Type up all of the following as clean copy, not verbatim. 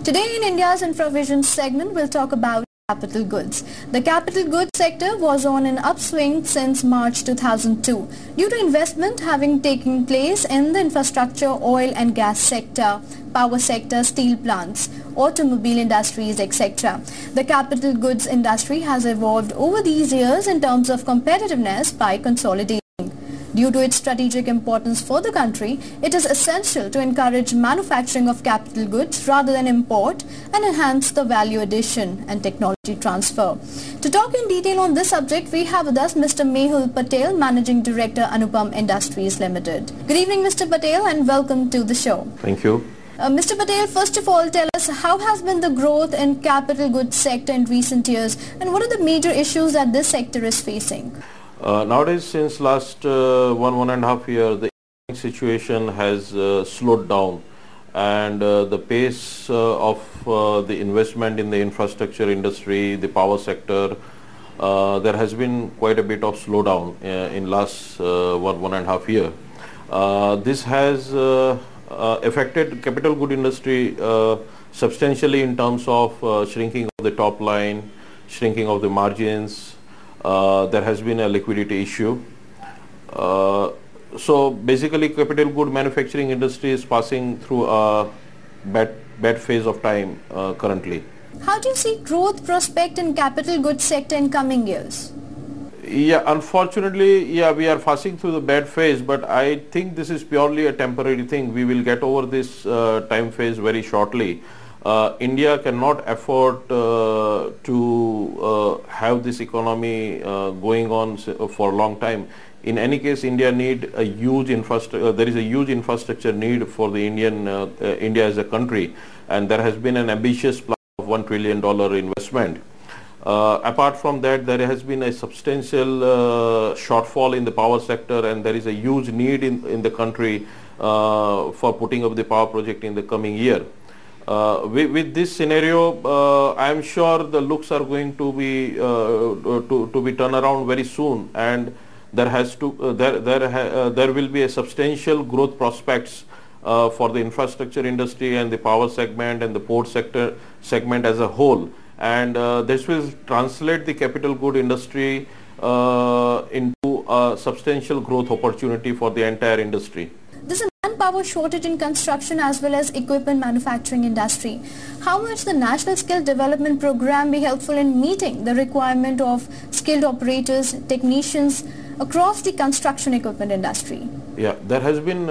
Today in India's Infra segment, we'll talk about capital goods. The capital goods sector was on an upswing since March 2002 due to investment having taken place in the infrastructure, oil and gas sector, power sector, steel plants, automobile industries, etc. The capital goods industry has evolved over these years in terms of competitiveness by consolidating. Due to its strategic importance for the country, it is essential to encourage manufacturing of capital goods rather than import and enhance the value addition and technology transfer. To talk in detail on this subject, we have with us Mr. Mehul Patel, Managing Director, Anupam Industries Limited. Good evening, Mr. Patel, and welcome to the show. Thank you. Mr. Patel, first of all, tell us how has been the growth in capital goods sector in recent years and what are the major issues that this sector is facing? Nowadays, since last 1.5 years, the economic situation has slowed down, and the pace of the investment in the infrastructure industry, the power sector, there has been quite a bit of slowdown in last 1.5 years. This has affected capital good industry substantially in terms of shrinking of the top line, shrinking of the margins. There has been a liquidity issue. So basically capital good manufacturing industry is passing through a bad phase of time currently. How do you see growth prospect in capital goods sector in coming years? Yeah, unfortunately, we are passing through the bad phase, but I think this is purely a temporary thing. We will get over this time phase very shortly. India cannot afford to have this economy going on for a long time. In any case, India need a huge infrastructure. There is a huge infrastructure need for the India as a country, and there has been an ambitious plan of $1 trillion investment. Apart from that, there has been a substantial shortfall in the power sector, and there is a huge need in the country for putting up the power project in the coming year. With this scenario, I am sure the looks are going to be turned around very soon, and there will be a substantial growth prospects for the infrastructure industry and the power segment and the port sector segment as a whole, and this will translate the capital good industry into a substantial growth opportunity for the entire industry. There's a manpower shortage in construction as well as equipment manufacturing industry. How much the National Skill Development Program be helpful in meeting the requirement of skilled operators, technicians across the construction equipment industry? Yeah, there has been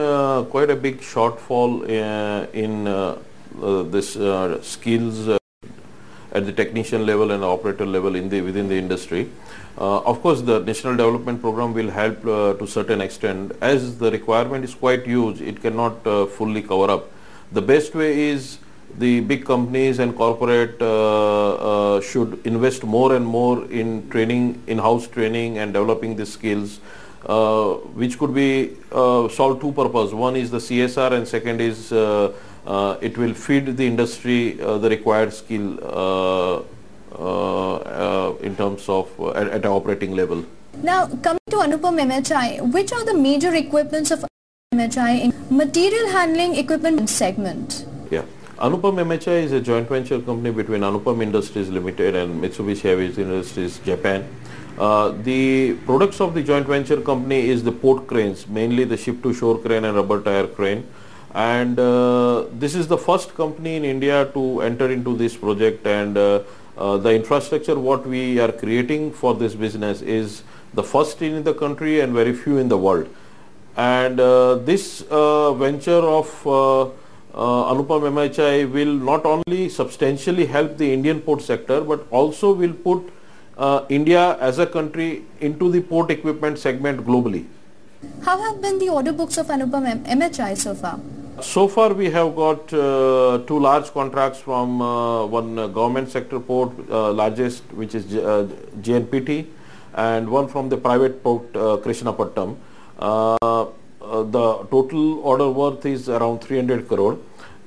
quite a big shortfall in this skills at the technician level and operator level within the industry. Of course, the National Development Program will help to certain extent. As the requirement is quite huge, it cannot fully cover up. The best way is the big companies and corporate should invest more and more in training, in-house training and developing the skills, which could be solve two purposes. One is the CSR, and second is it will feed the industry the required skill in terms of at an operating level. Now coming to Anupam MHI, which are the major equipments of MHI in material handling equipment segment? Yeah, Anupam MHI is a joint venture company between Anupam Industries Limited and Mitsubishi Heavy Industries Japan. The products of the joint venture company is the port cranes, mainly the ship-to-shore crane and rubber tire crane. And this is the first company in India to enter into this project, and the infrastructure what we are creating for this business is the first in the country and very few in the world. And this venture of Anupam MHI will not only substantially help the Indian port sector, but also will put India as a country into the port equipment segment globally. How have been the order books of Anupam MHI so far? So far we have got two large contracts from one government sector port, largest, which is JNPT, and one from the private port Krishnapatnam. The total order worth is around 300 crore,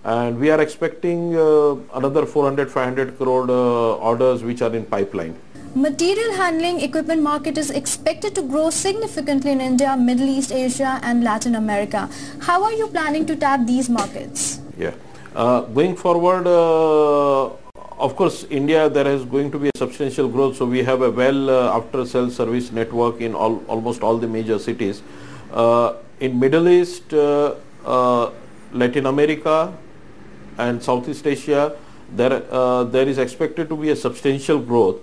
and we are expecting another 400-500 crore orders which are in pipeline. Material handling equipment market is expected to grow significantly in India, Middle East, Asia and Latin America. How are you planning to tap these markets? Yeah, Going forward, of course, India, there is going to be a substantial growth. So we have a well after-sales service network in almost all the major cities. In Middle East, Latin America, and Southeast Asia, there is expected to be a substantial growth.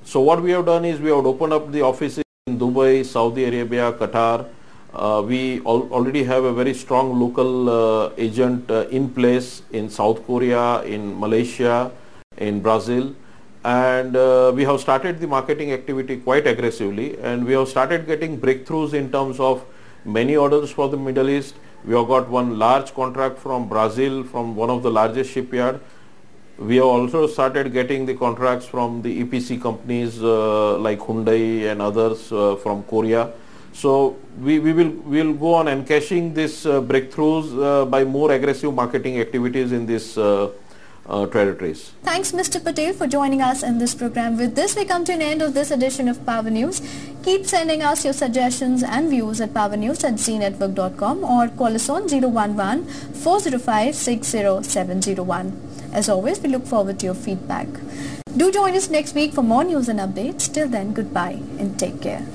So what we have done is we have opened up the offices in Dubai, Saudi Arabia, Qatar. We already have a very strong local agent in place in South Korea, in Malaysia, in Brazil, and we have started the marketing activity quite aggressively, and we have started getting breakthroughs in terms of many orders for the Middle East. We have got one large contract from Brazil, from one of the largest shipyard. We have also started getting the contracts from the EPC companies like Hyundai and others from Korea. So we will go on encashing these breakthroughs by more aggressive marketing activities in these territories. Thanks, Mr. Patel, for joining us in this program. With this, we come to an end of this edition of Power News. Keep sending us your suggestions and views at powernews@znetwork.com or call us on 011-405-60701. As always, we look forward to your feedback. Do join us next week for more news and updates. Till then, goodbye and take care.